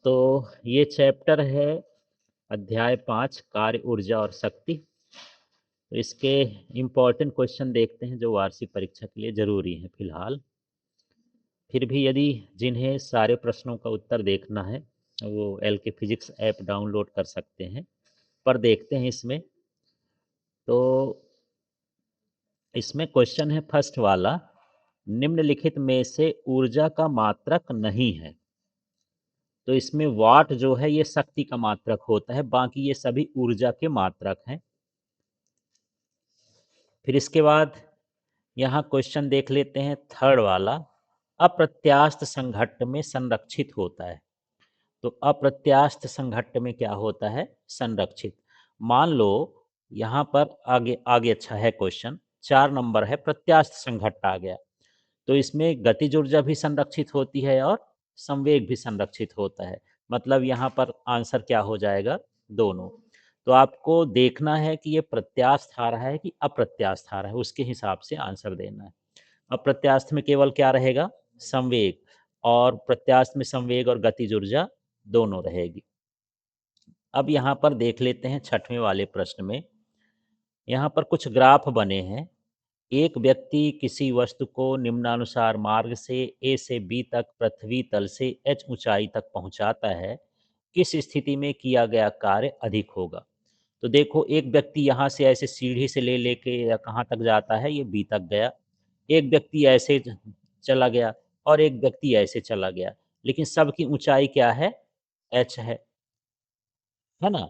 तो ये चैप्टर है अध्याय 5 कार्य, ऊर्जा और शक्ति। तो इसके इम्पोर्टेंट क्वेश्चन देखते हैं जो वार्षिक परीक्षा के लिए ज़रूरी हैं फिलहाल। फिर भी यदि जिन्हें सारे प्रश्नों का उत्तर देखना है वो एलके फिजिक्स ऐप डाउनलोड कर सकते हैं। पर देखते हैं इसमें। तो इसमें क्वेश्चन है फर्स्ट वाला, निम्नलिखित में से ऊर्जा का मात्रक नहीं है। तो इसमें वाट जो है ये शक्ति का मात्रक होता है, बाकी ये सभी ऊर्जा के मात्रक हैं। फिर इसके बाद यहाँ क्वेश्चन देख लेते हैं थर्ड वाला, अप्रत्यास्थ संघट्ट में संरक्षित होता है। तो अप्रत्यास्थ संघट्ट में क्या होता है? संरक्षित। मान लो यहाँ पर आगे आगे अच्छा है क्वेश्चन, 4 नंबर है, प्रत्यास्थ संघट्ट आ गया। तो इसमें गतिज ऊर्जा भी संरक्षित होती है और संवेग भी संरक्षित होता है। मतलब यहाँ पर आंसर क्या हो जाएगा? दोनों। तो आपको देखना है कि ये प्रत्यास्थ आ रहा है कि अप्रत्यास्थ आ रहा है, उसके हिसाब से आंसर देना है। अप्रत्यास्थ में केवल क्या रहेगा? संवेग। और प्रत्यास्थ में संवेग और गतिज ऊर्जा दोनों रहेगी। अब यहाँ पर देख लेते हैं छठवें वाले प्रश्न में। यहाँ पर कुछ ग्राफ बने हैं। एक व्यक्ति किसी वस्तु को निम्नानुसार मार्ग से ए से बी तक पृथ्वी तल से एच ऊंचाई तक पहुंचाता है, किस स्थिति में किया गया कार्य अधिक होगा? तो देखो, एक व्यक्ति यहाँ से ऐसे सीढ़ी से ले लेके या कहाँ तक जाता है, ये बी तक गया। एक व्यक्ति ऐसे चला गया और एक व्यक्ति ऐसे चला गया, लेकिन सबकी ऊंचाई क्या है? एच है ना?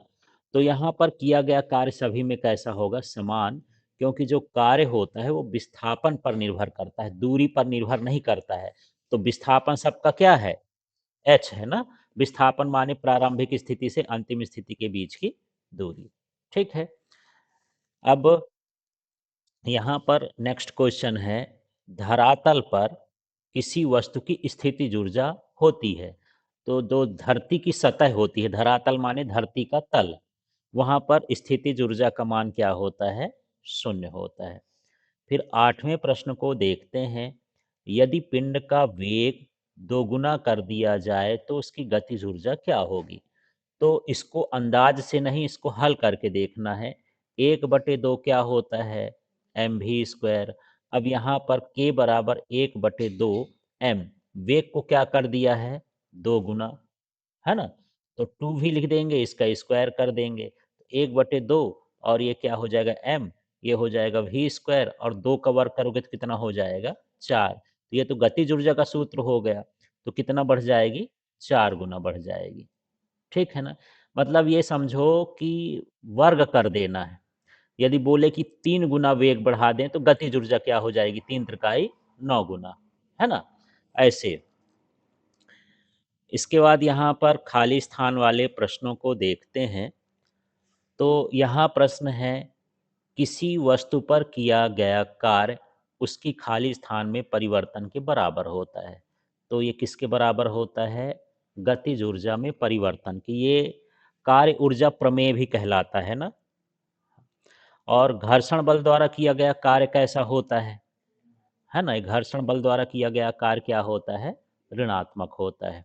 तो यहाँ पर किया गया कार्य सभी में कैसा होगा? समान। क्योंकि जो कार्य होता है वो विस्थापन पर निर्भर करता है, दूरी पर निर्भर नहीं करता है। तो विस्थापन सबका क्या है? एच है ना? विस्थापन माने प्रारंभिक स्थिति से अंतिम स्थिति के बीच की दूरी। ठीक है। अब यहाँ पर नेक्स्ट क्वेश्चन है, धरातल पर किसी वस्तु की स्थितिज ऊर्जा होती है। तो जो धरती की सतह होती है, धरातल माने धरती का तल, वहाँ पर स्थितिज ऊर्जा का मान क्या होता है? शून्य होता है। फिर 8वें प्रश्न को देखते हैं, यदि पिंड का वेग दोगुना कर दिया जाए तो उसकी गतिज ऊर्जा क्या होगी? तो इसको अंदाज से नहीं, इसको हल करके देखना है। 1/2 क्या होता है? mv²। अब यहाँ पर k बराबर 1/2 m, वेग को क्या कर दिया है? 2 गुना, है ना? तो 2 भी लिख देंगे, इसका स्क्वायर कर देंगे। 1/2 और ये क्या हो जाएगा? m, ये हो जाएगा v² और 2 का वर्ग करोगे तो कितना हो जाएगा? 4। तो ये तो गतिज ऊर्जा का सूत्र हो गया। तो कितना बढ़ जाएगी? 4 गुना बढ़ जाएगी। ठीक है ना? मतलब ये समझो कि वर्ग कर देना है। यदि बोले कि 3 गुना वेग बढ़ा दें तो गतिज ऊर्जा क्या हो जाएगी? 3 त्रिकाई 9 गुना, है ना? ऐसे। इसके बाद यहाँ पर खाली स्थान वाले प्रश्नों को देखते हैं। तो यहाँ प्रश्न है, किसी वस्तु पर किया गया कार्य उसकी खाली स्थान में परिवर्तन के बराबर होता है। तो ये किसके बराबर होता है? गतिज ऊर्जा में परिवर्तन की। ये कार्य ऊर्जा प्रमेय भी कहलाता है ना? और घर्षण बल द्वारा किया गया कार्य कैसा होता है ना? घर्षण बल द्वारा किया गया कार्य क्या होता है? ऋणात्मक होता है।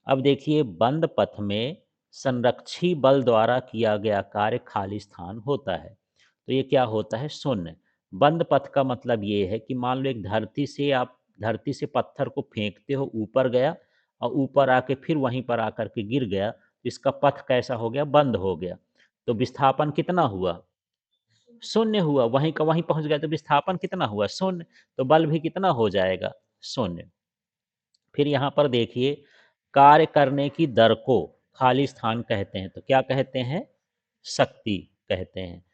अब देखिए, बंद पथ में संरक्षी बल द्वारा किया गया कार्य खाली स्थान होता है। तो ये क्या होता है? शून्य। बंद पथ का मतलब ये है कि मान लो एक धरती से पत्थर को फेंकते हो, ऊपर गया और ऊपर आके फिर वहीं पर आकर के गिर गया, तो इसका पथ कैसा हो गया? बंद हो गया। तो विस्थापन कितना हुआ? शून्य हुआ। वहीं का वहीं पहुंच गया तो विस्थापन कितना हुआ? शून्य। तो बल भी कितना हो जाएगा? शून्य। फिर यहाँ पर देखिए, कार्य करने की दर को खाली स्थान कहते हैं। तो क्या कहते हैं? शक्ति कहते हैं।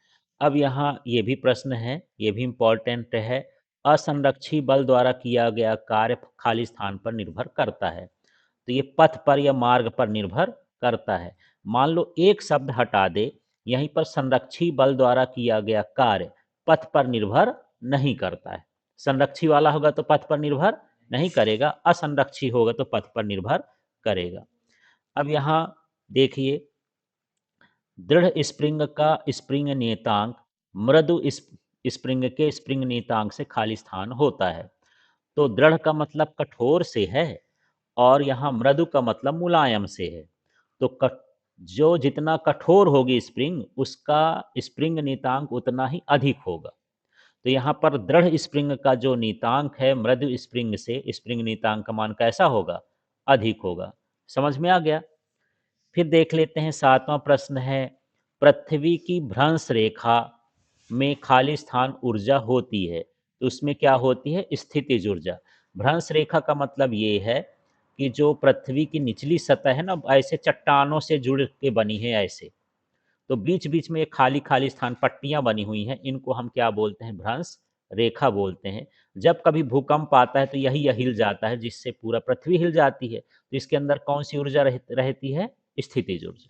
अब यहाँ ये भी प्रश्न है, ये भी इम्पोर्टेंट है, असंरक्षी बल द्वारा किया गया कार्य खाली स्थान पर निर्भर करता है। तो ये पथ पर या मार्ग पर निर्भर करता है। मान लो एक शब्द हटा दे, यहीं पर संरक्षी बल द्वारा किया गया कार्य पथ पर निर्भर नहीं करता है। संरक्षी वाला होगा तो पथ पर निर्भर नहीं करेगा, असंरक्षी होगा तो पथ पर निर्भर करेगा। अब यहाँ देखिए, दृढ़ स्प्रिंग का स्प्रिंग नियतांक मृदु स्प्रिंग के स्प्रिंग नियतांक से खाली स्थान होता है। तो दृढ़ का मतलब कठोर से है और यहाँ मृदु का मतलब मुलायम से है। तो जो जितना कठोर होगी स्प्रिंग, उसका स्प्रिंग नियतांक उतना ही अधिक होगा। तो यहाँ पर दृढ़ स्प्रिंग का जो नियतांक है मृदु स्प्रिंग से, स्प्रिंग नियतांक का मान कैसा होगा? अधिक होगा। समझ में आ गया? फिर देख लेते हैं 7वां प्रश्न है, पृथ्वी की भ्रंश रेखा में खाली स्थान ऊर्जा होती है, तो उसमें क्या होती है? स्थितिज ऊर्जा। भ्रंश रेखा का मतलब ये है कि जो पृथ्वी की निचली सतह है ना, ऐसे चट्टानों से जुड़ के बनी है ऐसे, तो बीच बीच में एक खाली खाली स्थान पट्टियां बनी हुई हैं, इनको हम क्या बोलते हैं? भ्रंश रेखा बोलते हैं। जब कभी भूकंप आता है तो यह हिल जाता है, जिससे पूरा पृथ्वी हिल जाती है। तो इसके अंदर कौन सी ऊर्जा रहती है? स्थितिज ऊर्जा।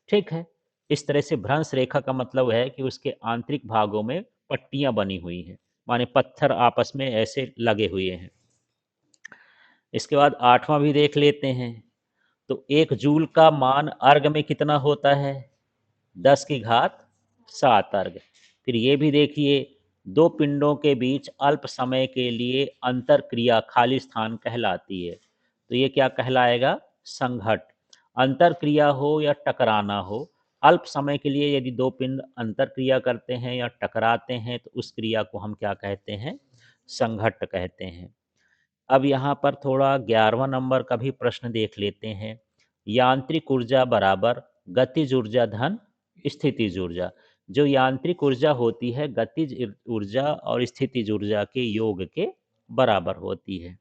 ठीक है। इस तरह से भ्रंश रेखा का मतलब है कि उसके आंतरिक भागों में पट्टियां बनी हुई हैं, माने पत्थर आपस में ऐसे लगे हुए हैं। इसके बाद 8वां भी देख लेते हैं। तो 1 जूल का मान अर्ग में कितना होता है? 10 की घात 7 अर्ग। फिर ये भी देखिए, दो पिंडों के बीच अल्प समय के लिए अंतर क्रिया खाली स्थान कहलाती है। तो ये क्या कहलाएगा? संघट। अंतर क्रिया हो या टकराना हो, अल्प समय के लिए यदि दो पिंड अंतर क्रिया करते हैं या टकराते हैं तो उस क्रिया को हम क्या कहते हैं? संघट्ट कहते हैं। अब यहाँ पर थोड़ा 11वां नंबर का भी प्रश्न देख लेते हैं। यांत्रिक ऊर्जा बराबर गतिज ऊर्जा धन स्थितिज ऊर्जा। जो यांत्रिक ऊर्जा होती है गतिज ऊर्जा और स्थितिज ऊर्जा के योग के बराबर होती है।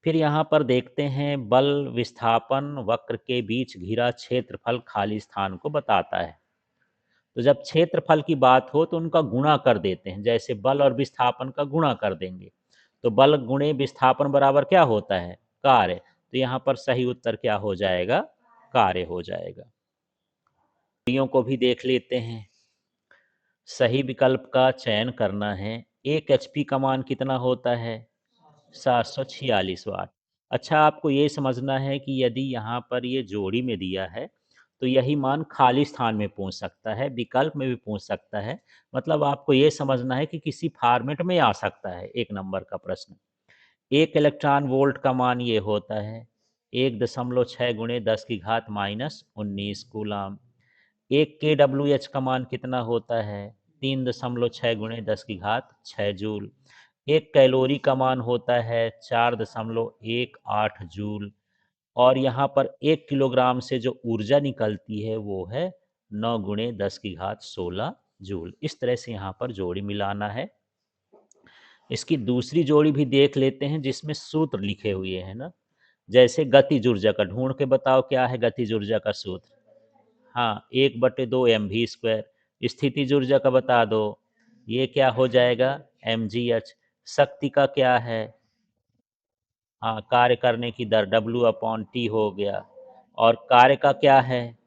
फिर यहाँ पर देखते हैं, बल विस्थापन वक्र के बीच घिरा क्षेत्रफल खाली स्थान को बताता है। तो जब क्षेत्रफल की बात हो तो उनका गुणा कर देते हैं, जैसे बल और विस्थापन का गुणा कर देंगे। तो बल गुणे विस्थापन बराबर क्या होता है? कार्य। तो यहाँ पर सही उत्तर क्या हो जाएगा? कार्य हो जाएगा। को भी देख लेते हैं। सही विकल्प का चयन करना है। 1 एचपी का मान कितना होता है? 746 वाट। अच्छा, आपको ये समझना है कि यदि यहाँ पर ये जोड़ी में दिया है तो यही मान खाली स्थान में पूछ सकता है, विकल्प में भी पूछ सकता है। मतलब आपको ये समझना है कि किसी फॉर्मेट में आ सकता है 1 नंबर का प्रश्न। 1 इलेक्ट्रॉन वोल्ट का मान ये होता है 1.6 गुणे 10 की घात -19 कूलाम। 1 के डब्ल्यू एच का मान कितना होता है? 3.6 गुणे 10 की घात 6 जूल। 1 कैलोरी का मान होता है 4.18 जूल। और यहाँ पर 1 किलोग्राम से जो ऊर्जा निकलती है वो है 9 गुणे 10 की घात 16 जूल। इस तरह से यहाँ पर जोड़ी मिलाना है। इसकी दूसरी जोड़ी भी देख लेते हैं जिसमें सूत्र लिखे हुए हैं ना, जैसे गतिज ऊर्जा का ढूंढ के बताओ क्या है गतिज ऊर्जा का सूत्र? हाँ, 1/2 mv²। स्थितिज ऊर्जा का बता दो, ये क्या हो जाएगा? mgh। शक्ति का क्या है? हाँ, कार्य करने की दर W/T हो गया। और कार्य का क्या है?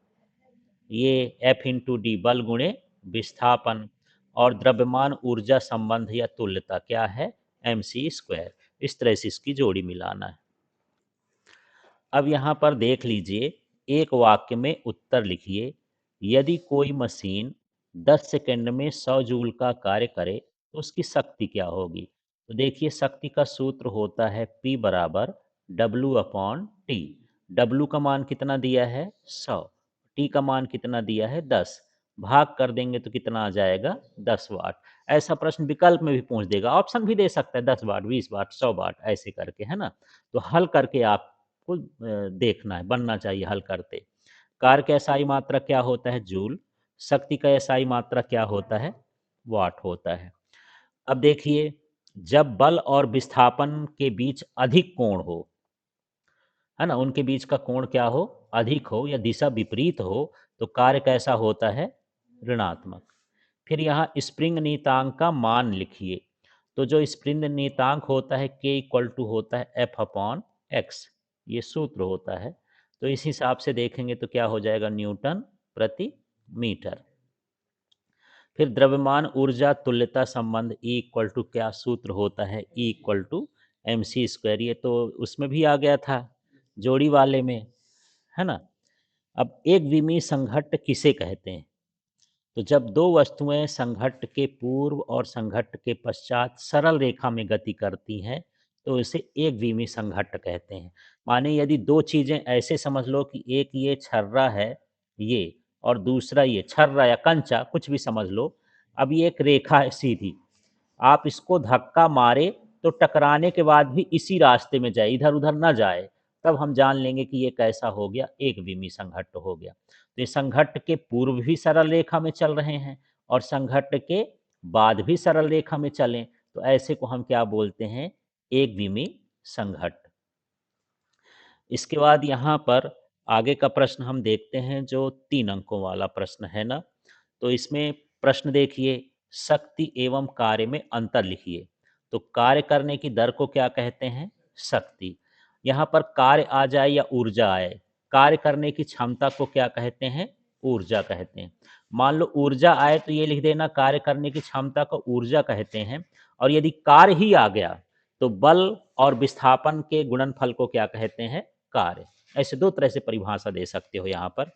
ये F/d बल गुणे विस्थापन। और द्रव्यमान ऊर्जा संबंध या तुल्यता क्या है? mc²। इस तरह से इसकी जोड़ी मिलाना है। अब यहाँ पर देख लीजिए, एक वाक्य में उत्तर लिखिए। यदि कोई मशीन 10 सेकंड में 100 जूल का कार्य करे तो उसकी शक्ति क्या होगी? तो देखिए, शक्ति का सूत्र होता है P बराबर W/T। W का मान कितना दिया है? 100। T का मान कितना दिया है? 10। भाग कर देंगे तो कितना आ जाएगा? 10 वाट। ऐसा प्रश्न विकल्प में भी पूछ देगा, ऑप्शन भी दे सकता है 10 वाट, 20 वाट, 100 वाट ऐसे करके, है ना। तो हल करके आप को देखना है, बनना चाहिए हल करते। कार्य का एसआई मात्रक क्या होता है? जूल। शक्ति का एसआई मात्रक क्या होता है? वाट होता है। अब देखिए, जब बल और विस्थापन के बीच अधिक कोण हो, है ना, उनके बीच का कोण क्या हो? अधिक हो या दिशा विपरीत हो, तो कार्य कैसा होता है? ऋणात्मक। फिर यहाँ स्प्रिंग नियतांक का मान लिखिए। तो जो स्प्रिंग नियतांक होता है K होता है F/x, ये सूत्र होता है। तो इस हिसाब से देखेंगे तो क्या हो जाएगा? न्यूटन प्रति मीटर। फिर द्रव्यमान ऊर्जा तुल्यता संबंध E क्या सूत्र होता है? E = mc²। ये तो उसमें भी आ गया था जोड़ी वाले में, है ना। अब एक विमीय संघट्ट किसे कहते हैं? तो जब दो वस्तुएं संघट्ट के पूर्व और संघट्ट के पश्चात सरल रेखा में गति करती हैं तो इसे एक विमी संघट्ट कहते हैं। माने यदि दो चीज़ें ऐसे समझ लो कि एक ये छर्रा है ये और दूसरा ये छर्रा या कंचा कुछ भी समझ लो। अब ये एक रेखा है सीधी, आप इसको धक्का मारे तो टकराने के बाद भी इसी रास्ते में जाए, इधर-उधर ना जाए, तब हम जान लेंगे कि ये कैसा हो गया, एक विमी संघट्ट हो गया। तो ये संघट्ट के पूर्व भी सरल रेखा में चल रहे हैं और संघट्ट के बाद भी सरल रेखा में चलें, तो ऐसे को हम क्या बोलते हैं, एक विमी संघट्ट। इसके बाद यहाँ पर आगे का प्रश्न हम देखते हैं जो 3 अंकों वाला प्रश्न है ना, तो इसमें प्रश्न देखिए, शक्ति एवं कार्य में अंतर लिखिए। तो कार्य करने की दर को क्या कहते हैं, शक्ति। यहाँ पर कार्य आ जाए या ऊर्जा आए, कार्य करने की क्षमता को क्या कहते हैं, ऊर्जा कहते हैं। मान लो ऊर्जा आए तो ये लिख देना कार्य करने की क्षमता को ऊर्जा कहते हैं, और यदि कार्य ही आ गया तो बल और विस्थापन के गुणनफल को क्या कहते हैं, कार्य। ऐसे दो तरह से परिभाषा दे सकते हो यहाँ पर।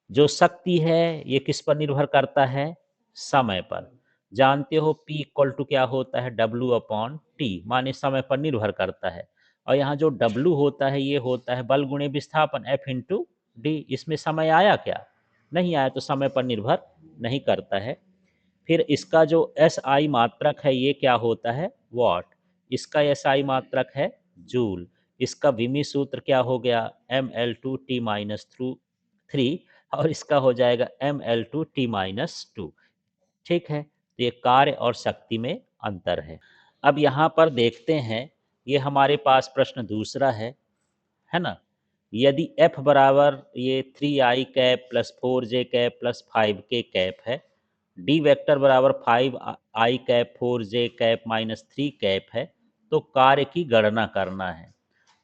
जो शक्ति है ये किस पर निर्भर करता है, समय पर। जानते हो P इक्वल टू क्या होता है, W अपॉन टी, माने समय पर निर्भर करता है। और यहाँ जो W होता है ये होता है बल गुणे विस्थापन F इंटू डी। इसमें समय आया क्या, नहीं आया, तो समय पर निर्भर नहीं करता है। फिर इसका जो एस आई मात्रक है ये क्या होता है, वॉट। इसका एस आई मात्रक है जूल। इसका विमी सूत्र क्या हो गया, M L two T minus three, और इसका हो जाएगा M L two T minus two. ठीक है, तो ये कार्य और शक्ति में अंतर है। अब यहाँ पर देखते हैं, ये हमारे पास प्रश्न दूसरा है ना। यदि f बराबर ये 3i cap plus 4j cap plus 5k cap है, डी वेक्टर बराबर 5i cap 4j cap minus 3 cap है, तो कार्य की गणना करना है।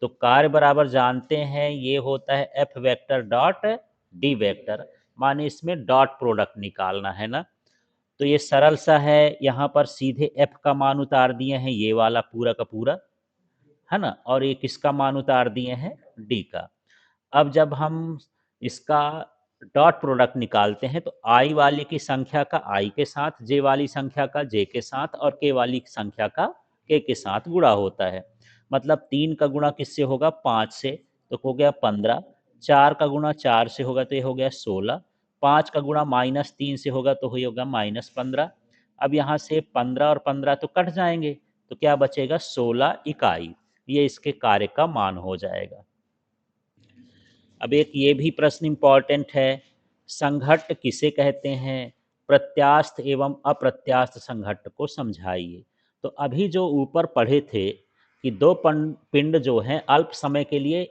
तो कार्य बराबर जानते हैं ये होता है F vector dot D vector, माने इसमें डॉट प्रोडक्ट निकालना है ना। तो ये सरल सा है, यहाँ पर सीधे एफ का मान उतार दिए हैं, ये वाला पूरा का पूरा है ना, और ये किसका मान उतार दिए हैं, डी का। अब जब हम इसका डॉट प्रोडक्ट निकालते हैं तो आई वाले की संख्या का आई के साथ, जे वाली संख्या का जे के साथ और के वाली संख्या का के साथ गुणा होता है। मतलब 3 का गुणा किससे होगा, 5 से, तो हो गया 15। 4 का गुणा 4 से होगा तो ये हो गया 16। 5 का गुणा -3 से होगा तो ये होगा -15। अब यहाँ से 15 और 15 तो कट जाएंगे, तो क्या बचेगा, 16 इकाई। ये इसके कार्य का मान हो जाएगा। अब एक ये भी प्रश्न इंपॉर्टेंट है, संघट्ट किसे कहते हैं, प्रत्यास्थ एवं अप्रत्यास्थ संघट्ट को समझाइए। तो अभी जो ऊपर पढ़े थे कि दो पिंड जो हैं अल्प समय के लिए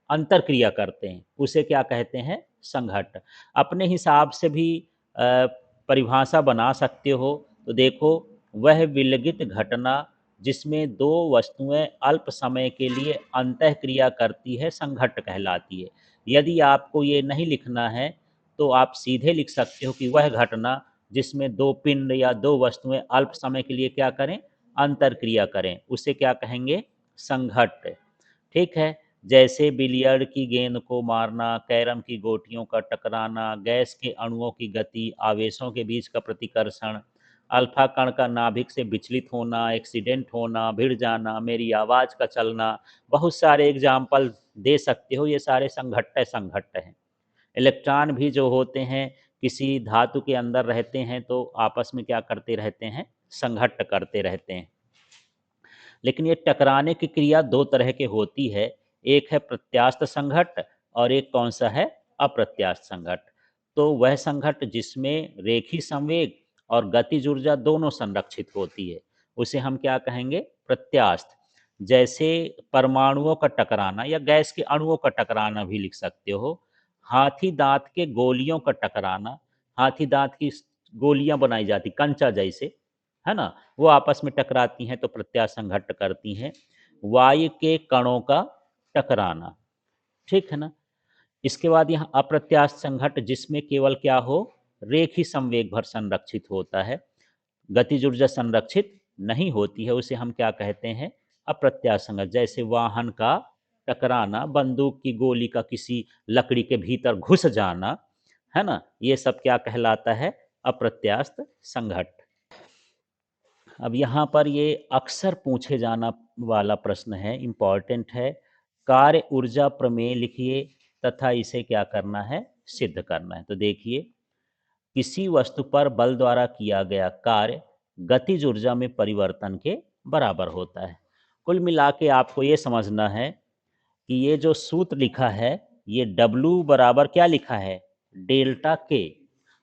अंतर क्रिया करते हैं, उसे क्या कहते हैं, संघट्ट। अपने हिसाब से भी परिभाषा बना सकते हो। तो देखो, वह विलगित घटना जिसमें दो वस्तुएं अल्प समय के लिए अंतः क्रिया करती है संघट्ट कहलाती है। यदि आपको ये नहीं लिखना है तो आप सीधे लिख सकते हो कि वह घटना जिसमें दो पिंड या दो वस्तुएं अल्प समय के लिए क्या करें, अंतर क्रिया करें, उसे क्या कहेंगे, संघट्ट। ठीक है, जैसे बिलियर्ड की गेंद को मारना, कैरम की गोटियों का टकराना, गैस के अणुओं की गति, आवेशों के बीच का प्रतिकर्षण, अल्फा कण का नाभिक से विचलित होना, एक्सीडेंट होना, भिड़ जाना, मेरी आवाज़ का चलना, बहुत सारे एग्जाम्पल दे सकते हो। ये सारे संघट्ट हैं। इलेक्ट्रॉन भी जो होते हैं किसी धातु के अंदर रहते हैं तो आपस में क्या करते रहते हैं, संघट्ट करते रहते हैं। लेकिन ये टकराने की क्रिया दो तरह की होती है, एक है प्रत्यास्थ संघट्ट और एक कौन सा है, अप्रत्यास्थ संघट्ट। तो वह संघट्ट जिसमें रेखी संवेग और गतिज ऊर्जा दोनों संरक्षित होती है उसे हम क्या कहेंगे, प्रत्यास्थ। जैसे परमाणुओं का टकराना या गैस के अणुओं का टकराना भी लिख सकते हो। हाथी दांत के गोलियों का टकराना, हाथी दांत की गोलियां बनाई जाती कंचा जैसे, है ना, वो आपस में टकराती हैं तो प्रत्यासंघट्ट करती हैं। वायु के कणों का टकराना, ठीक है ना। इसके बाद यहाँ अप्रत्यास्थ संघट्ट जिसमें केवल क्या हो, रेखी संवेग भर संरक्षित होता है, गतिज ऊर्जा संरक्षित नहीं होती है, उसे हम क्या कहते हैं, अप्रत्यास्थ संघट्ट। जैसे वाहन का टकराना, बंदूक की गोली का किसी लकड़ी के भीतर घुस जाना, है ना, ये सब क्या कहलाता है, अप्रत्यास्थ संघट्ट। अब यहाँ पर ये अक्सर पूछे जाना वाला प्रश्न है, इम्पॉर्टेंट है। कार्य ऊर्जा प्रमेय लिखिए तथा इसे क्या करना है, सिद्ध करना है। तो देखिए, किसी वस्तु पर बल द्वारा किया गया कार्य गतिज ऊर्जा में परिवर्तन के बराबर होता है। कुल मिला के आपको ये समझना है कि ये जो सूत्र लिखा है, ये W बराबर क्या लिखा है, डेल्टा के।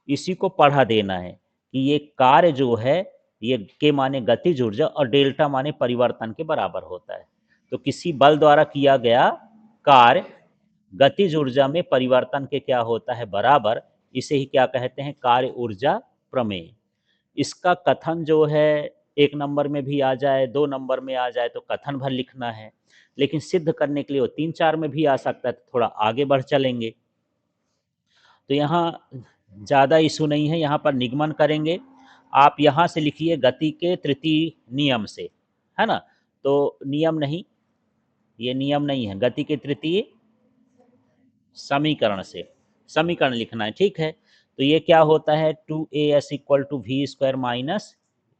इसी को पढ़ा देना है कि ये कार्य जो है, ये के माने गतिज ऊर्जा और डेल्टा माने परिवर्तन के बराबर होता है। तो किसी बल द्वारा किया गया कार्य गतिज ऊर्जा में परिवर्तन के क्या होता है, बराबर। इसे ही क्या कहते हैं, कार्य ऊर्जा प्रमेय। इसका कथन जो है, 1 नंबर में भी आ जाए, 2 नंबर में आ जाए तो कथन भर लिखना है, लेकिन सिद्ध करने के लिए वो 3-4 में भी आ सकता है। तो थोड़ा आगे बढ़ चलेंगे। तो यहाँ ज़्यादा इशू नहीं है, यहाँ पर निगमन करेंगे। आप यहाँ से लिखिए गति के तृतीय नियम से, है ना। तो नियम नहीं, ये नियम नहीं है, गति के तृतीय समीकरण से समीकरण लिखना है, ठीक है। तो ये क्या होता है, 2as equal to v square minus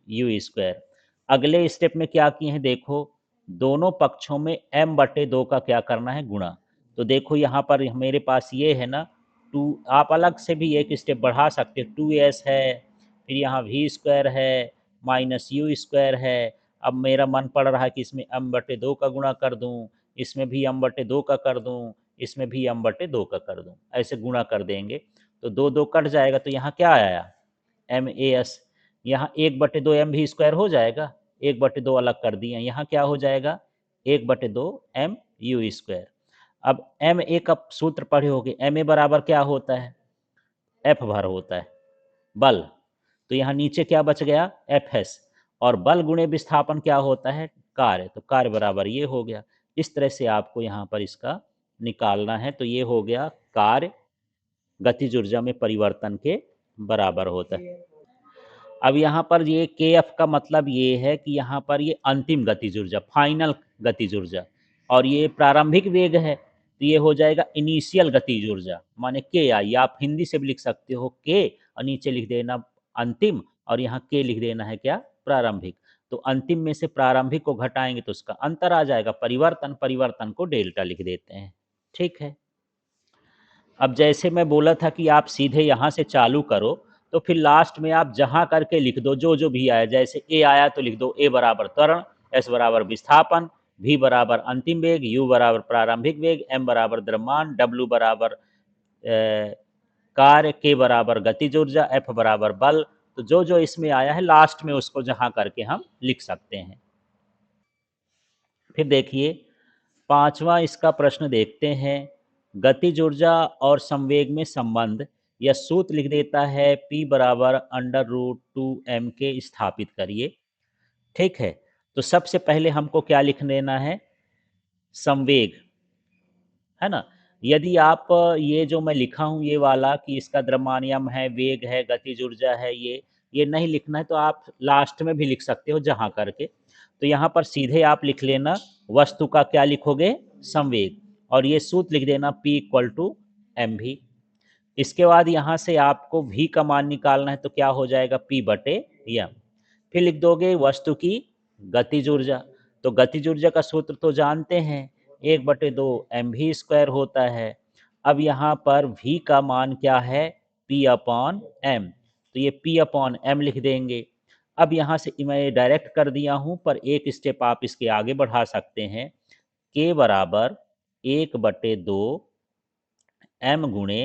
u square. अगले स्टेप में क्या किए हैं, देखो, दोनों पक्षों में m/2 का क्या करना है, गुणा। तो देखो यहाँ पर मेरे पास ये है ना, 2, आप अलग से भी एक स्टेप बढ़ा सकते हो, 2s है, फिर यहाँ वी स्क्वायर है, माइनस यू स्क्वायर है। अब मेरा मन पड़ रहा है कि इसमें m/2 का गुणा कर दूं, इसमें भी m/2 का कर दूं, इसमें भी m/2 का कर दूं, ऐसे गुणा कर देंगे। तो 2 2 कट जाएगा, तो यहाँ क्या आया, MAS। यहाँ 1/2 M भी स्क्वायर हो जाएगा, 1/2 अलग कर दिए, यहाँ क्या हो जाएगा, 1/2 MU स्क्वायर। अब MA का सूत्र पढ़े होगे, MA बराबर क्या होता है, F भर होता है, बल। तो यहाँ नीचे क्या बच गया, FS। और बल गुणे विस्थापन क्या होता है, कार्य। तो कार्य बराबर ये हो गया। इस तरह से आपको यहाँ पर इसका निकालना है। तो ये हो गया, कार्य गतिज ऊर्जा में परिवर्तन के बराबर होता है। अब यहाँ पर ये KF का मतलब ये है कि यहाँ पर ये अंतिम गतिज ऊर्जा, फाइनल गतिज ऊर्जा, और ये प्रारंभिक वेग है, तो ये हो जाएगा इनिशियल गतिज ऊर्जा माने KI। आप हिंदी से भी लिख सकते हो K, और नीचे लिख देना अंतिम, और यहाँ K लिख देना है क्या, प्रारंभिक। तो अंतिम में से प्रारंभिक को घटाएंगे तो उसका अंतर आ जाएगा, परिवर्तन, परिवर्तन को डेल्टा लिख देते हैं, ठीक है। अब जैसे मैं बोला था कि आप सीधे यहाँ से चालू करो, तो फिर लास्ट में आप जहाँ करके लिख दो, जो जो भी आया, जैसे ए आया तो लिख दो ए बराबर त्वरण, एस बराबर विस्थापन, वी बराबर अंतिम वेग, यू बराबर प्रारंभिक वेग, एम बराबर द्रव्यमान, डब्ल्यू बराबर कार्य, के बराबर गतिज ऊर्जा, एफ बराबर बल। तो जो जो इसमें आया है लास्ट में उसको जहाँ करके हम लिख सकते हैं। फिर देखिए, पांचवा इसका प्रश्न देखते हैं। गतिज ऊर्जा और संवेग में संबंध, यह सूत्र लिख देता है, P बराबर √2m के, स्थापित करिए, ठीक है। तो सबसे पहले हमको क्या लिख लेना है, संवेग, है ना। यदि आप ये जो मैं लिखा हूँ ये वाला कि इसका द्रव्यमान है, वेग है, गतिज ऊर्जा है, ये नहीं लिखना है तो आप लास्ट में भी लिख सकते हो जहाँ करके। तो यहाँ पर सीधे आप लिख लेना, वस्तु का क्या लिखोगे, संवेग, और ये सूत्र लिख देना P इक्वल टू mv। इसके बाद यहाँ से आपको v का मान निकालना है, तो क्या हो जाएगा, P/m। फिर लिख दोगे वस्तु की गतिज ऊर्जा। तो गतिज ऊर्जा का सूत्र तो जानते हैं, 1/2 mv² होता है। अब यहाँ पर v का मान क्या है, P/m। तो ये P/m लिख देंगे। अब यहाँ से मैं डायरेक्ट कर दिया हूँ, पर एक स्टेप आप इसके आगे बढ़ा सकते हैं, k बराबर 1/2 m गुणे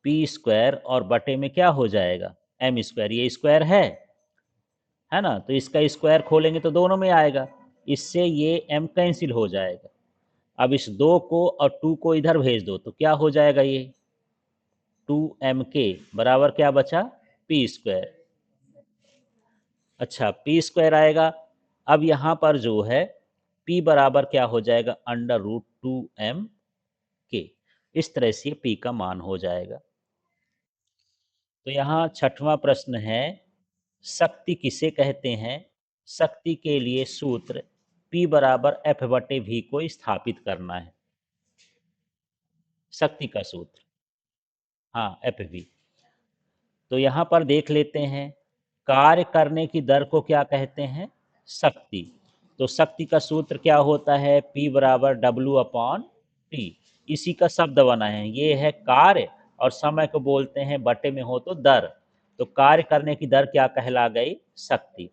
P² और बटे में क्या हो जाएगा, m²। ये स्क्वायर है ना, तो इसका स्क्वायर खोलेंगे तो दोनों में आएगा, इससे ये m कैंसिल हो जाएगा। अब इस 2 को और 2 को इधर भेज दो तो क्या हो जाएगा, ये 2mk बराबर क्या बचा, P²। अच्छा, P² आएगा। अब यहाँ पर जो है P बराबर क्या हो जाएगा, √2m k। इस तरह से P का मान हो जाएगा। तो यहाँ छठवां प्रश्न है, शक्ति किसे कहते हैं। शक्ति के लिए सूत्र P बराबर F/v को स्थापित करना है, शक्ति का सूत्र, हाँ, FV। तो यहाँ पर देख लेते हैं, कार्य करने की दर को क्या कहते हैं, शक्ति। तो शक्ति का सूत्र क्या होता है, P बराबर W/T। इसी का शब्द बना है, ये है कार्य और समय को बोलते हैं बटे में हो तो दर। तो कार्य करने की दर क्या कहला गई, शक्ति।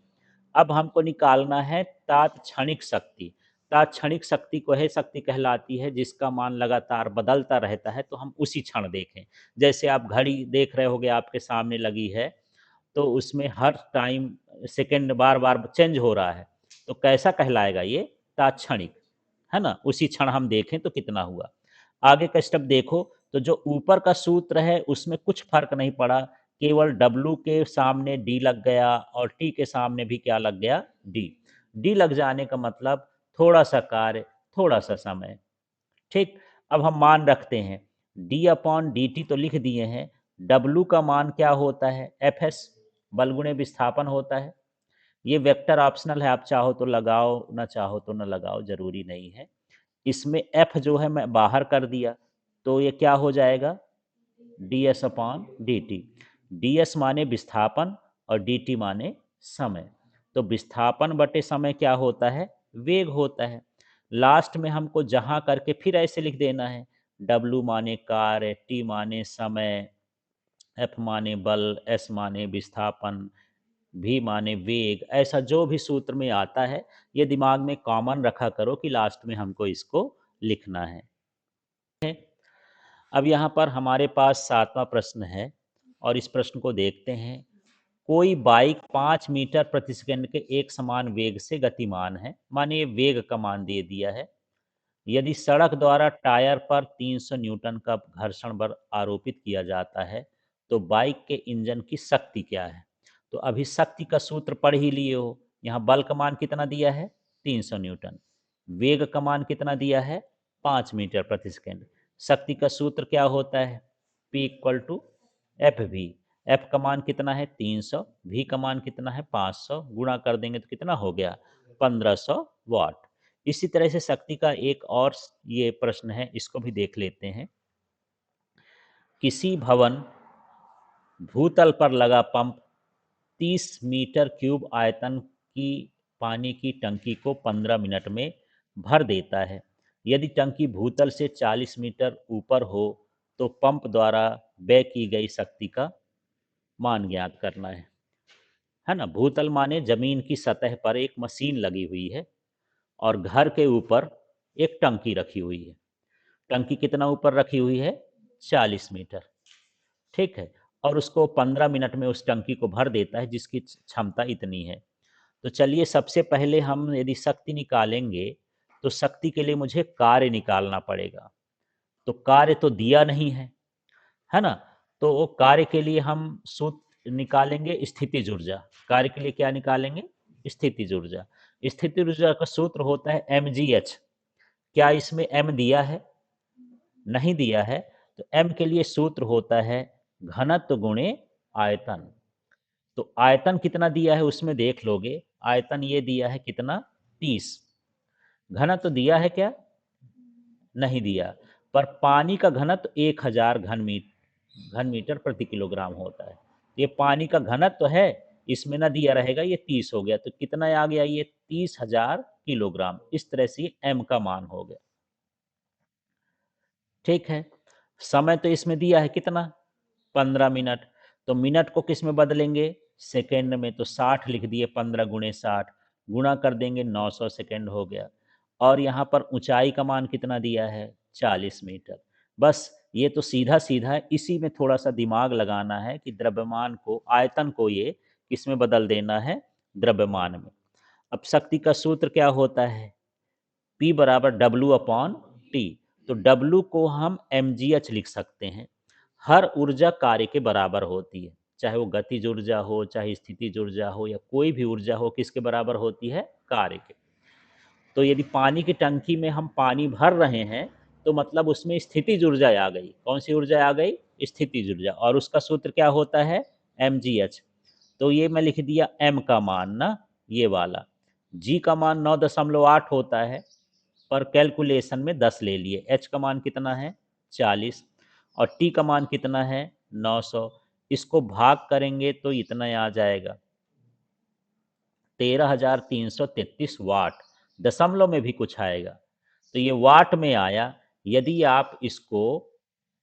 अब हमको निकालना है तात्क्षणिक शक्ति। तात्क्षणिक शक्ति वह शक्ति कहलाती है जिसका मान लगातार बदलता रहता है, तो हम उसी क्षण देखें। जैसे आप घड़ी देख रहे होगे, आपके सामने लगी है, तो उसमें हर टाइम सेकंड बार बार चेंज हो रहा है, तो कैसा कहलाएगा ये, तात्क्षणिक, है ना। उसी क्षण हम देखें तो कितना हुआ। आगे का स्टेप देखो, तो जो ऊपर का सूत्र है उसमें कुछ फर्क नहीं पड़ा, केवल W के सामने D लग गया और T के सामने भी क्या लग गया, D। D लग जाने का मतलब थोड़ा सा कार्य थोड़ा सा समय। ठीक, अब हम मान रखते हैं, D/dt तो लिख दिए हैं, W का मान क्या होता है, Fs, बल गुणे विस्थापन होता है। ये वेक्टर ऑप्शनल है, आप चाहो तो लगाओ, ना चाहो तो ना लगाओ, जरूरी नहीं है। इसमें F जो है मैं बाहर कर दिया, तो ये क्या हो जाएगा, ds/dt। ds माने विस्थापन और dt माने समय। तो विस्थापन बटे समय क्या होता है, वेग होता है। लास्ट में हमको जहां करके फिर ऐसे लिख देना है, W माने कार्य, T माने समय, F माने बल, S माने विस्थापन, V माने वेग। ऐसा जो भी सूत्र में आता है, ये दिमाग में कॉमन रखा करो कि लास्ट में हमको इसको लिखना है। अब यहाँ पर हमारे पास 7वां प्रश्न है और इस प्रश्न को देखते हैं। कोई बाइक 5 मीटर प्रति सेकंड के एक समान वेग से गतिमान है, माने ये वेग का मान दे दिया है। यदि सड़क द्वारा टायर पर 300 न्यूटन का घर्षण बल आरोपित किया जाता है, तो बाइक के इंजन की शक्ति क्या है। तो अभी शक्ति का सूत्र पढ़ ही लिए हो, यहाँ बल का मान कितना दिया है, 300 न्यूटन, वेग का मान कितना दिया है, 5 मीटर प्रति सेकंड। शक्ति का सूत्र क्या होता है, P=Fv। F का मान कितना है, 300, V का मान कितना है, 500, गुणा कर देंगे तो कितना हो गया, 1500 वाट। इसी तरह से शक्ति का एक और ये प्रश्न है, इसको भी देख लेते हैं। किसी भवन भूतल पर लगा पंप 30 मीटर क्यूब आयतन की पानी की टंकी को 15 मिनट में भर देता है। यदि टंकी भूतल से 40 मीटर ऊपर हो तो पंप द्वारा व्यय की गई शक्ति का मान ज्ञात करना है ना। भूतल माने जमीन की सतह पर एक मशीन लगी हुई है और घर के ऊपर एक टंकी रखी हुई है। टंकी कितना ऊपर रखी हुई है, 40 मीटर, ठीक है। और उसको 15 मिनट में उस टंकी को भर देता है जिसकी क्षमता इतनी है। तो चलिए सबसे पहले हम यदि शक्ति निकालेंगे तो शक्ति के लिए मुझे कार्य निकालना पड़ेगा। तो कार्य तो दिया नहीं है ना। तो वो कार्य के लिए हम सूत्र निकालेंगे स्थितिज ऊर्जा। कार्य के लिए क्या निकालेंगे, स्थितिज ऊर्जा। स्थितिज ऊर्जा का सूत्र होता है mgh। क्या इसमें m दिया है, नहीं दिया है, तो m के लिए सूत्र होता है घनत्व गुणे आयतन। तो आयतन कितना दिया है उसमें देख लोगे, आयतन ये दिया है कितना, 30। घनत्व दिया है क्या, नहीं दिया, पर पानी का घनत्व 1000 घन मीटर प्रति किलोग्राम होता है। ये पानी का घनत्व है, इसमें ना दिया रहेगा, ये 30 हो गया, तो कितना आ गया, ये 30,000 किलोग्राम। इस तरह से m का मान हो गया, ठीक है। समय तो इसमें दिया है कितना, 15 मिनट। तो मिनट को किस में बदलेंगे, सेकेंड में, तो 60 लिख दिए, 15 गुणे 60, गुणा कर देंगे 900 सेकेंड हो गया। और यहाँ पर ऊंचाई का मान कितना दिया है, 40 मीटर। बस ये तो सीधा सीधा है, इसी में थोड़ा सा दिमाग लगाना है कि द्रव्यमान को, आयतन को ये किस में बदल देना है, द्रव्यमान में। अब शक्ति का सूत्र क्या होता है, P बराबर W/T। तो W को हम mgh लिख सकते हैं। हर ऊर्जा कार्य के बराबर होती है, चाहे वो गतिज ऊर्जा हो, चाहे स्थितिज ऊर्जा हो, या कोई भी ऊर्जा हो, किसके बराबर होती है, कार्य के। तो यदि पानी की टंकी में हम पानी भर रहे हैं तो मतलब उसमें स्थितिज ऊर्जा आ गई। कौन सी ऊर्जा आ गई, स्थितिज ऊर्जा, और उसका सूत्र क्या होता है, mgh। तो ये मैं लिख दिया m का मान ना, ये वाला। g का मान 9.8 होता है, पर कैलकुलेशन में 10 ले लिए। h का मान कितना है, 40, और t का मान कितना है, 900। इसको भाग करेंगे तो इतना आ जाएगा, 13,333 वाट। दशमलव में भी कुछ आएगा। तो ये वाट में आया। यदि आप इसको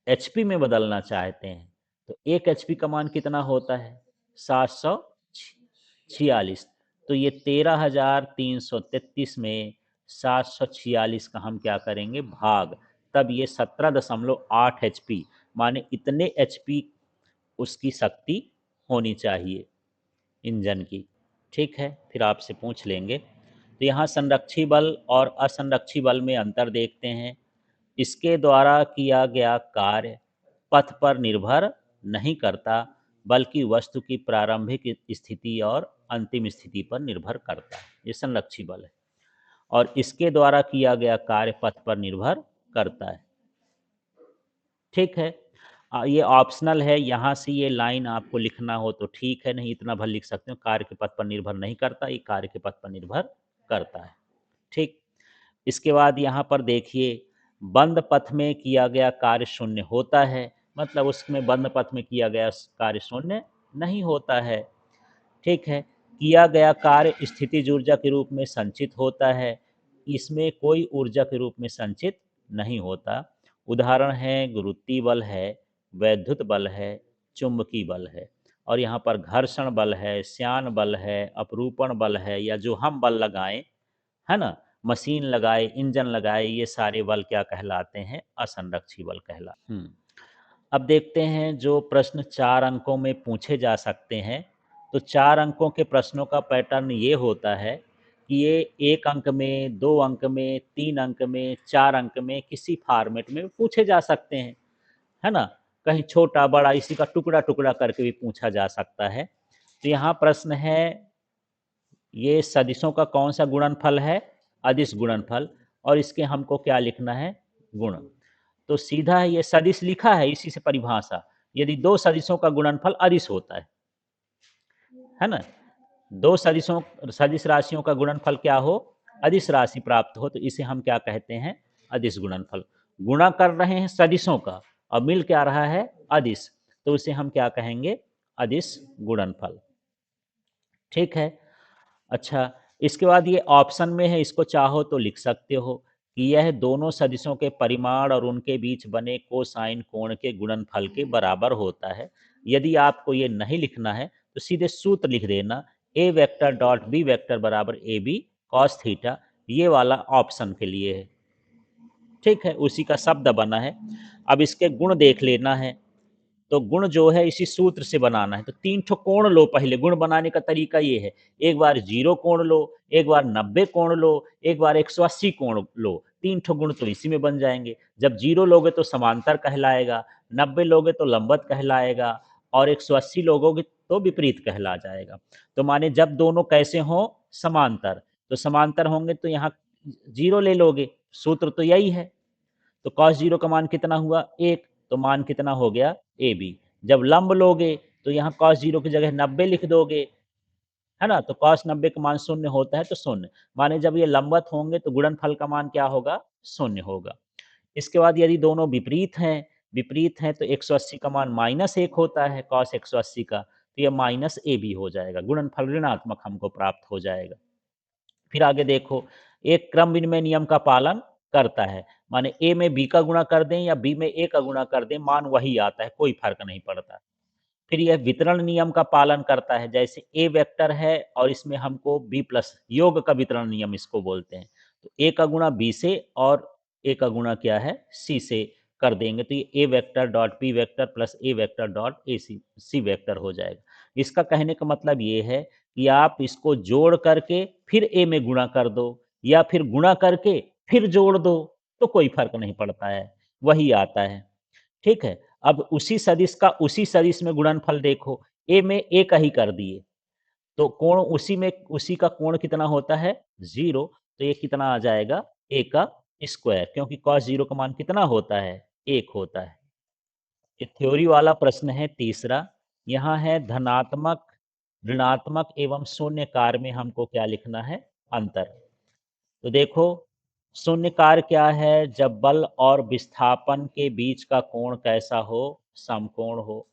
एचपी में बदलना चाहते हैं तो 1 एचपी का मान कितना होता है? 746। तो ये 13,333 में 746 का हम क्या करेंगे? भाग। तब ये 17.8 एचपी, माने इतने एचपी उसकी शक्ति होनी चाहिए इंजन की। ठीक है, फिर आपसे पूछ लेंगे। तो यहाँ संरक्षी बल और असंरक्षी बल में अंतर देखते हैं। इसके द्वारा किया गया कार्य पथ पर निर्भर नहीं करता, बल्कि वस्तु की प्रारंभिक स्थिति और अंतिम स्थिति पर निर्भर करता है। ये संरक्षी बल है। और इसके द्वारा किया गया कार्य पथ पर निर्भर करता है। ठीक है। ये ऑप्शनल है, यहाँ से ये लाइन आपको लिखना हो तो ठीक है, नहीं इतना भर लिख सकते हो। कार्य के पथ पर निर्भर नहीं करता, ये कार्य के पथ पर निर्भर करता है। ठीक। इसके बाद यहाँ पर देखिए, बंद पथ में किया गया कार्य शून्य होता है, मतलब उसमें बंद पथ में किया गया कार्य शून्य नहीं होता है। ठीक है। किया गया कार्य स्थितिज ऊर्जा के रूप में संचित होता है, इसमें कोई ऊर्जा के रूप में संचित नहीं होता। उदाहरण है गुरुत्वीय बल है, वैद्युत बल है, चुंबकीय बल है। और यहाँ पर घर्षण बल है, श्यान बल है, अपरूपण बल है, या जो हम बल लगाएं, है ना, मशीन लगाए, इंजन लगाए, ये सारे बल क्या कहलाते हैं? असंरक्षी बल कहलाते हैं। अब देखते हैं जो प्रश्न 4 अंकों में पूछे जा सकते हैं। तो 4 अंकों के प्रश्नों का पैटर्न ये होता है कि ये 1 अंक में, 2 अंक में, 3 अंक में, 4 अंक में किसी फॉर्मेट में पूछे जा सकते हैं, है ना। कहीं छोटा बड़ा इसी का टुकड़ा टुकड़ा करके भी पूछा जा सकता है। तो यहाँ प्रश्न है, ये सदिशों का कौन सा गुणनफल है? अदिश गुणनफल। और इसके हमको क्या लिखना है? गुण। तो सीधा है, ये सदिश लिखा है, इसी से परिभाषा। यदि दो सदिशों का गुणनफल अदिश होता है ना, दो सदिशों सदिश राशियों का गुणनफल क्या हो? अदिश राशि प्राप्त हो, तो इसे हम क्या कहते हैं? अदिश गुणनफल। गुणा कर रहे हैं सदिशों का और मिल क्या रहा है? अदिश, तो उसे हम क्या कहेंगे? अदिश गुणनफल। ठीक है। अच्छा, इसके बाद ये ऑप्शन में है, इसको चाहो तो लिख सकते हो कि यह दोनों सदिशों के परिमाण और उनके बीच बने कोसाइन कोण के गुणनफल के बराबर होता है। यदि आपको ये नहीं लिखना है तो सीधे सूत्र लिख देना, ए वेक्टर डॉट बी वेक्टर बराबर ए बी कॉस थीटा। ये वाला ऑप्शन के लिए है। ठीक है, उसी का शब्द बना है। अब इसके गुण देख लेना है। तो गुण जो है इसी सूत्र से बनाना है। तो 3 ठो कोण लो पहले। गुण बनाने का तरीका ये है, एक बार 0 कोण लो, एक बार 90 कोण लो, एक बार 180 कोण लो। 3 ठो गुण तो इसी में बन जाएंगे। जब 0 लोगे तो समांतर कहलाएगा, 90 लोगे तो लंबवत कहलाएगा, और 180 लोगोगे तो विपरीत कहला जाएगा। तो माने जब दोनों कैसे हों? समांतर। तो समांतर होंगे तो यहाँ 0 ले लोगे, सूत्र तो यही है। तो कॉस 0 का मान कितना हुआ? 1। तो मान कितना हो गया? A B. जब लंब लोगे तो यहाँ कॉस 0 की जगह 90 लिख दोगे, है ना। तो कॉस 90 का मान शून्य होता है, तो शून्य। माने जब ये लंबवत होंगे तो गुणनफल का मान क्या होगा? शून्य होगा। इसके बाद यदि दोनों विपरीत हैं तो 180 का मान -1 होता है कॉस 180 का, तो ये माइनस ए बी हो जाएगा। गुणनफल ऋणात्मक हमको प्राप्त हो जाएगा। फिर आगे देखो, एक क्रम विनिमय नियम का पालन करता है, माने ए में बी का गुणा कर दें या बी में ए का गुणा कर दें, मान वही आता है, कोई फर्क नहीं पड़ता। फिर यह वितरण नियम का पालन करता है। जैसे ए वेक्टर है और इसमें हमको बी प्लस योग का वितरण नियम इसको बोलते हैं। तो ए का गुणा बी से और ए का गुणा क्या है? सी से कर देंगे, तो ये A vector dot B vector plus A vector dot A C vector हो जाएगा। इसका कहने का मतलब ये है कि आप इसको जोड़ करके फिर ए में गुणा कर दो, या फिर गुणा करके फिर जोड़ दो, तो कोई फर्क नहीं पड़ता है, वही आता है। ठीक है। अब उसी सदिश का उसी सदिश में गुणनफल देखो, ए में ए का ही कर दिए, तो कोण उसी में उसी का कोण कितना होता है? 0। तो ये कितना आ जाएगा? ए का स्क्वायर, क्योंकि कॉस 0 का मान कितना होता है? 1 होता है। ये थ्योरी वाला प्रश्न है तीसरा। यहाँ है धनात्मक, ऋणात्मक एवं शून्य कार्य में हमको क्या लिखना है? अंतर। तो देखो, शून्य कार्य क्या है? जब बल और विस्थापन के बीच का कोण कैसा हो? समकोण हो,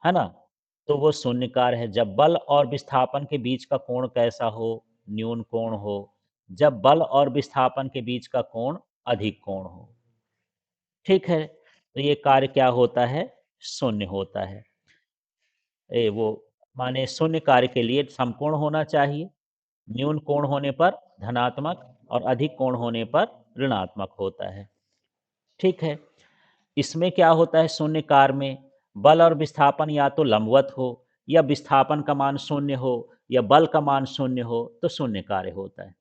है ना। तो वो शून्य कार्य है। जब बल और विस्थापन के बीच का कोण कैसा हो? न्यून कोण हो। जब बल और विस्थापन के बीच का कोण अधिक कोण हो। ठीक है, तो ये कार्य क्या होता है, शून्य होता है। वो माने शून्य कार्य के लिए समकोण होना चाहिए, न्यून कोण होने पर धनात्मक और अधिक कोण होने पर ऋणात्मक होता है। ठीक है, इसमें क्या होता है, शून्य कार्य में बल और विस्थापन या तो लंबवत हो, या विस्थापन का मान शून्य हो, या बल का मान शून्य हो, तो शून्य कार्य होता है।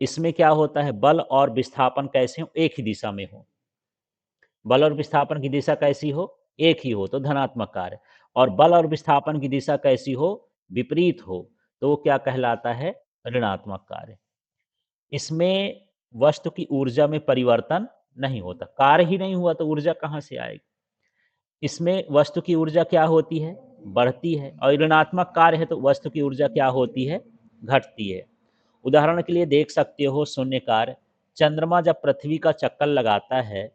इसमें क्या होता है, बल और विस्थापन कैसे हो, एक ही दिशा में हो। बल और विस्थापन की दिशा कैसी हो, एक ही हो तो धनात्मक कार्य, और बल और विस्थापन की दिशा कैसी हो, विपरीत हो, तो वो क्या कहलाता है, ऋणात्मक कार्य। इसमें वस्तु की ऊर्जा में परिवर्तन नहीं होता, कार्य ही नहीं हुआ तो ऊर्जा कहाँ से आएगी। इसमें वस्तु की ऊर्जा क्या होती है, बढ़ती है, और ऋणात्मक कार्य है तो वस्तु की ऊर्जा क्या होती है, घटती है। उदाहरण के लिए देख सकते हो शून्य कार्य, चंद्रमा जब पृथ्वी का चक्कर लगाता है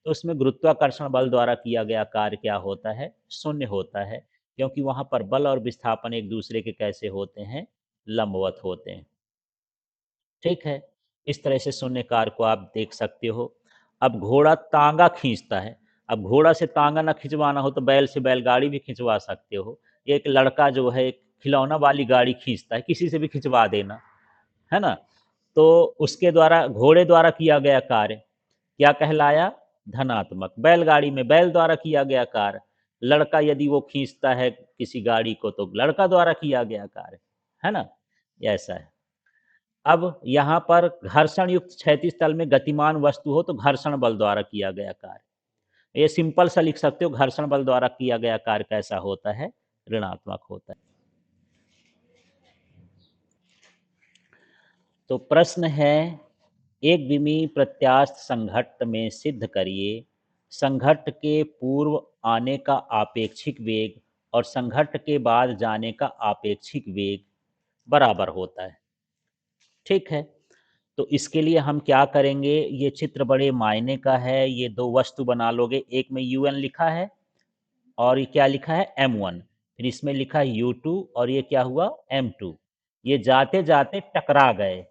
तो उसमें गुरुत्वाकर्षण बल द्वारा किया गया कार्य क्या होता है, शून्य होता है, क्योंकि वहां पर बल और विस्थापन एक दूसरे के कैसे होते हैं, लंबवत होते हैं। ठीक है, इस तरह से शून्य कार्य को आप देख सकते हो। अब घोड़ा तांगा खींचता है, अब घोड़ा से तांगा ना खिंचवाना हो तो बैल से बैलगाड़ी भी खिंचवा सकते हो। एक लड़का जो है एक खिलौना वाली गाड़ी खींचता है, किसी से भी खिंचवा देना, है ना? तो उसके द्वारा, घोड़े द्वारा किया गया कार्य क्या कहलाया, धनात्मक। बैलगाड़ी में बैल द्वारा किया गया कार्य, लड़का यदि वो खींचता है किसी गाड़ी को तो लड़का द्वारा किया गया कार्य, है ना? ये ऐसा है। अब यहाँ पर घर्षण युक्त क्षैतिज तल में गतिमान वस्तु हो तो घर्षण बल द्वारा किया गया कार्य। ये सिंपल सा लिख सकते हो, घर्षण बल द्वारा किया गया कार्य कैसा होता है, ऋणात्मक होता है। तो प्रश्न है, एक विमीय प्रत्यास्थ संघट्ट में सिद्ध करिए, संघट्ट के पूर्व आने का आपेक्षिक वेग और संघट्ट के बाद जाने का आपेक्षिक वेग बराबर होता है। ठीक है, तो इसके लिए हम क्या करेंगे, ये चित्र बड़े मायने का है। ये दो वस्तु बना लोगे, एक में un लिखा है और ये क्या लिखा है, m1, फिर इसमें लिखा है u2 और ये क्या हुआ, m2। ये जाते जाते टकरा गए,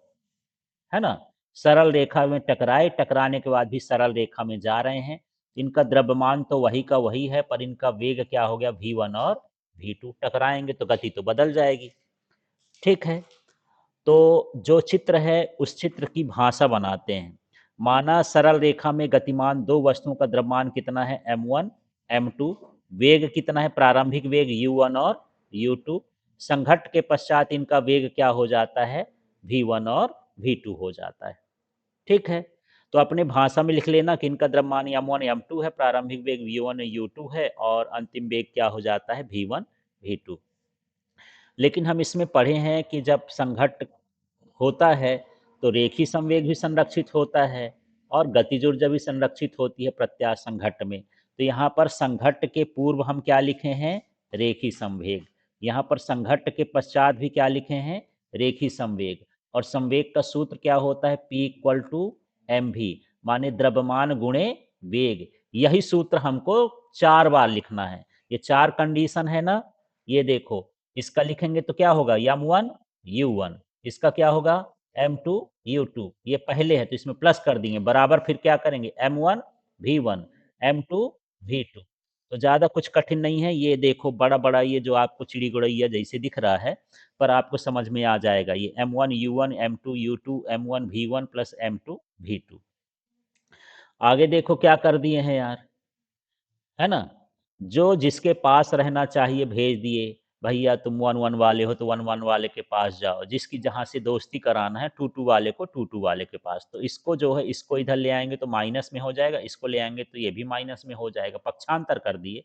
है ना, सरल रेखा में टकराए, टकराने के बाद भी सरल रेखा में जा रहे हैं। इनका द्रव्यमान तो वही का वही है, पर इनका वेग क्या हो गया, v1 और v2। टकराएंगे तो गति तो बदल जाएगी। ठीक है, तो जो चित्र है उस चित्र की भाषा बनाते हैं। माना सरल रेखा में गतिमान दो वस्तुओं का द्रव्यमान कितना है, m1 m2, वेग कितना है, प्रारंभिक वेग u1 और u2, संघट्ट के पश्चात इनका वेग क्या हो जाता है, v1 और v2 हो जाता है। ठीक है, तो अपने भाषा में लिख लेना कि इनका द्रव्यमान m1 m2 है, प्रारंभिक वेग v1 u2 है, और अंतिम वेग क्या हो जाता है, v1 v2। लेकिन हम इसमें पढ़े हैं कि जब संघट्ट होता है तो रेखी संवेग भी संरक्षित होता है और गतिज ऊर्जा भी संरक्षित होती है प्रत्यास्थ संघट्ट में। तो यहाँ पर संघट्ट के पूर्व हम क्या लिखे हैं, रेखी संवेग। यहाँ पर संघट्ट के पश्चात भी क्या लिखे हैं, रेखी संवेग। और संवेग का सूत्र क्या होता है, P इक्वल टू एम भी, माने द्रव्यमान गुणे वेग। यही सूत्र हमको 4 बार लिखना है। ये 4 कंडीशन है ना, ये देखो, इसका लिखेंगे तो क्या होगा, m1 u1, इसका क्या होगा, m2 u2। ये पहले है तो इसमें प्लस कर देंगे, बराबर फिर क्या करेंगे, m1 v1 m2 v2। तो ज़्यादा कुछ कठिन नहीं है। ये देखो बड़ा बड़ा, ये जो आपको चिड़ी गुड़ैया जैसे दिख रहा है, पर आपको समझ में आ जाएगा। ये m1 u1 m2 u2 m1 v1 plus m2 v2। आगे देखो क्या कर दिए हैं यार, है ना, जो जिसके पास रहना चाहिए भेज दिए। भैया तुम 1-1 वाले हो तो 1-1 वाले के पास जाओ, जिसकी जहाँ से दोस्ती कराना है 2-2 वाले को 2-2 वाले के पास। तो इसको जो है, इसको इधर ले आएंगे तो माइनस में हो जाएगा, इसको ले आएंगे तो ये भी माइनस में हो जाएगा, पक्षांतर कर दिए।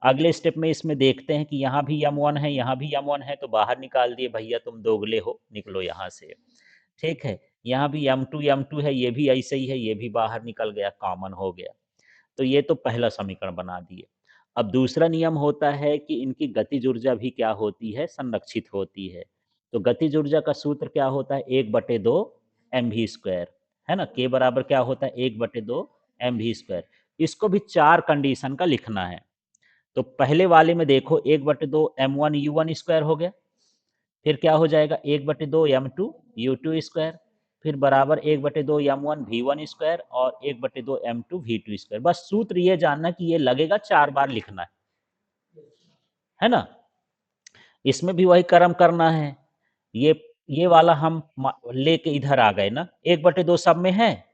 अगले स्टेप में इसमें देखते हैं कि यहाँ भी m1 है, यहाँ भी m1 है, तो बाहर निकाल दिए, भैया तुम दोगले हो, निकलो यहाँ से। ठीक है, यहाँ भी m2 है, ये भी ऐसे ही है, ये भी बाहर निकल गया, कॉमन हो गया। तो ये तो पहला समीकरण बना दिए। अब दूसरा नियम होता है कि इनकी गतिज ऊर्जा भी क्या होती है, संरक्षित होती है। तो गतिज ऊर्जा का सूत्र क्या होता है, 1/2 mv², है ना, के बराबर क्या होता है, 1/2 mv²। इसको भी 4 कंडीशन का लिखना है। तो पहले वाले में देखो 1/2 m1 u1² हो गया, फिर क्या हो जाएगा 1/2 m2 u2 स्क्वायर, फिर बराबर 1/2 m1 v1 स्क्वायर और 1/2 m2 v2 स्क्वायर। बस सूत्र ये जानना कि ये लगेगा 4 बार लिखना है ना? इसमें भी वही कर्म करना है। ये वाला हम लेके इधर आ गए ना, 1/2 सब में है,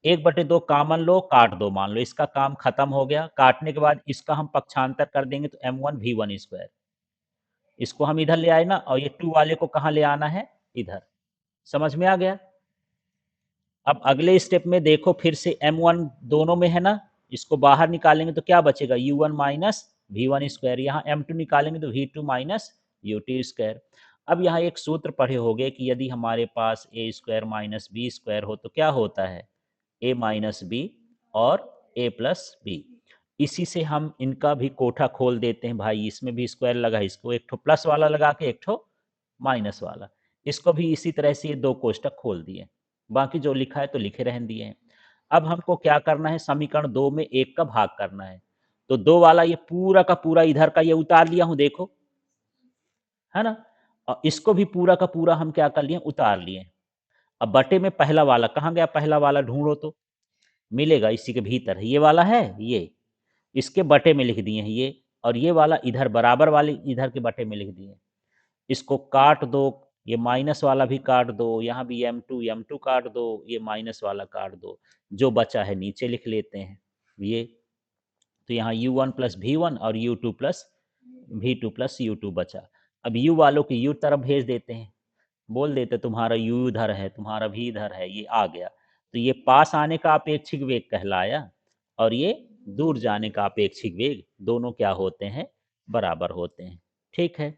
1/2 कॉमन लो, काट दो, मान लो इसका काम खत्म हो गया। काटने के बाद इसका हम पक्षांतर कर देंगे तो m1 v1 स्क्वायर, इसको हम इधर ले आए ना, और ये 2 वाले को कहाँ ले आना है, इधर। समझ में आ गया? अब अगले स्टेप में देखो, फिर से m1 दोनों में है ना, इसको बाहर निकालेंगे तो क्या बचेगा, u1 माइनस v1 स्क्वायर। यहाँ m2 निकालेंगे तो v2 माइनस u2 स्क्वायर। अब यहाँ एक सूत्र पढ़े होंगे कि यदि हमारे पास a square minus B square हो तो क्या होता है, a माइनस बी और a प्लस बी। इसी से हम इनका भी कोठा खोल देते हैं भाई, इसमें भी स्क्वायर लगा है, इसको एक ठो प्लस वाला लगा के एक ठो माइनस वाला, इसको भी इसी तरह से ये 2 कोष्ठक खोल दिए। बाकी जो लिखा है तो लिखे रहने दिए हैं। अब हमको क्या करना है, समीकरण 2 में 1 का भाग करना है। तो 2 वाला ये पूरा का पूरा इधर का ये उतार लिया हूं, देखो, है ना? और इसको भी पूरा का पूरा हम क्या कर लिए, उतार लिए। अब बटे में पहला वाला कहाँ गया, पहला वाला ढूंढो तो मिलेगा, इसी के भीतर है, ये वाला है, ये इसके बटे में लिख दिए हैं ये, और ये वाला इधर बराबर वाले इधर के बटे में लिख दिए। इसको काट दो, ये माइनस वाला भी काट दो, यहाँ भी m2 काट दो, ये माइनस वाला काट दो, जो बचा है नीचे लिख लेते हैं ये। तो यहाँ u1 प्लस v1 और u2 plus v2 plus u2 बचा। अब u वालों की u तरफ भेज देते हैं, बोल देते तुम्हारा u इधर है, तुम्हारा v इधर है, ये आ गया। तो ये पास आने का अपेक्षिक वेग कहलाया, और ये दूर जाने का अपेक्षिक वेग, दोनों क्या होते हैं, बराबर होते हैं। ठीक है।